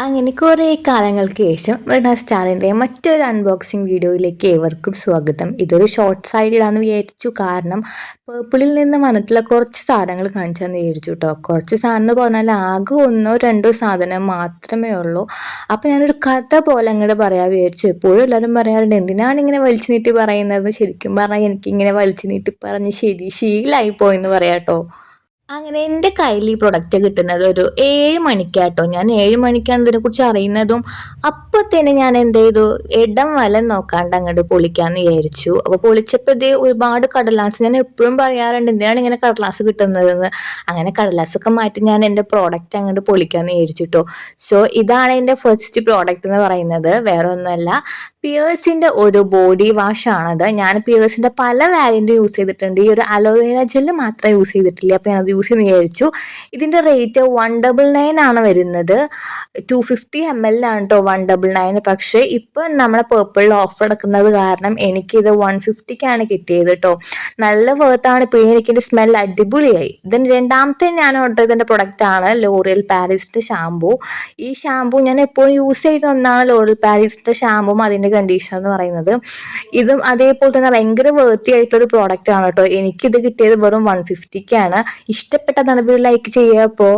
അങ്ങനെ കുറേ കാലങ്ങൾക്ക് ശേഷം റിന സ്റ്റാറിൻ്റെ മറ്റൊരു അൺബോക്സിങ് വീഡിയോയിലേക്ക് ഏവർക്കും സ്വാഗതം. ഇതൊരു ഷോർട്ട് സൈഡിലാണെന്ന് വിചാരിച്ചു. കാരണം പേർപ്പിളിൽ നിന്ന് വന്നിട്ടുള്ള കുറച്ച് സാധനങ്ങൾ കാണിച്ചാന്ന് വിചാരിച്ചു കേട്ടോ. കുറച്ച് സാധനം എന്ന് പറഞ്ഞാൽ ആകെ ഒന്നോ രണ്ടോ സാധനം മാത്രമേ ഉള്ളൂ. അപ്പോൾ ഞാനൊരു കഥ പോലെ അങ്ങോട്ട് പറയാൻ വിചാരിച്ചു. എപ്പോഴും എല്ലാവരും പറയാറുണ്ട് എന്തിനാണ് ഇങ്ങനെ വലിച്ചു നീട്ടി പറയുന്നത്. ശരിക്കും പറഞ്ഞാൽ എനിക്കിങ്ങനെ വലിച്ചു നീട്ടി പറഞ്ഞ് ശീലമായി പോയെന്ന് പറയാം കേട്ടോ. അങ്ങനെ എൻ്റെ കയ്യിൽ ഈ പ്രൊഡക്റ്റ് കിട്ടുന്നത് ഒരു 7 മണിക്കാട്ടോ. ഞാൻ 7 മണിക്കാണ് ഇതിനെക്കുറിച്ച് അറിയുന്നതും അപ്പോൾ തന്നെ ഞാൻ എന്ത് ചെയ്തു, ഇടം വലം നോക്കാണ്ട് അങ്ങോട്ട് പൊളിക്കാന്ന് വിചാരിച്ചു. അപ്പോൾ പൊളിച്ചപ്പോൾ ഇത് ഒരുപാട് കടലാസ്, ഞാൻ എപ്പോഴും പറയാറുണ്ട് എന്തിനാണ് ഇങ്ങനെ കടലാസ് കിട്ടുന്നതെന്ന്. അങ്ങനെ കടലാസൊക്കെ മാറ്റി ഞാൻ എൻ്റെ പ്രോഡക്റ്റ് അങ്ങോട്ട് പൊളിക്കാന്ന് വിചാരിച്ചു. സോ ഇതാണ് എൻ്റെ ഫസ്റ്റ് പ്രോഡക്റ്റ് എന്ന് പറയുന്നത്. വേറെ ഒന്നുമല്ല, പിയേഴ്സിൻ്റെ ഒരു ബോഡി വാഷ് ആണത്. ഞാൻ പിയേഴ്സിൻ്റെ പല വാരിയൻ്റ് യൂസ് ചെയ്തിട്ടുണ്ട്. ഈ ഒരു അലോവേര ജെല്ല് മാത്രമേ യൂസ് ചെയ്തിട്ടില്ല. അപ്പോൾ ഞാനത് യൂസ് ചെയ്യുന്ന വിചാരിച്ചു. ഇതിൻ്റെ റേറ്റ് 199 ആണ് വരുന്നത്. 250 ml ആണ് കേട്ടോ 199. പക്ഷേ ഇപ്പം നമ്മുടെ പേർപ്പിളിൽ ഓഫർ എടുക്കുന്നത് കാരണം എനിക്കിത് 150-ക്കാണ് കിട്ടിയത് കേട്ടോ. നല്ല വേർത്താണ്. പിന്നെ എനിക്കിൻ്റെ സ്മെൽ അടിപൊളിയായി. ഇതിന് രണ്ടാമത്തെ ഞാൻ ഓർഡർ ചെയ്തതിൻ്റെ പ്രൊഡക്റ്റാണ് ലോറിയൽ പാരീസിൻ്റെ ഷാമ്പൂ. ഈ ഷാമ്പൂ ഞാൻ എപ്പോഴും യൂസ് ചെയ്യുന്ന ഒന്നാണ് ലോറിയൽ പാരീസിൻ്റെ ഷാമ്പൂവും അതിൻ്റെ കണ്ടീഷണർ എന്ന് പറയുന്നത്. ഇതും അതേപോലെ തന്നെ ഭയങ്കര വേർത്തി ആയിട്ടുള്ളൊരു പ്രോഡക്റ്റ് ആണ് കേട്ടോ. എനിക്കിത് കിട്ടിയത് വെറും 150-ക്കാണ്. ഇഷ്ടപ്പെട്ടതാണ് ലൈക്ക് ചെയ്യുക. അപ്പോൾ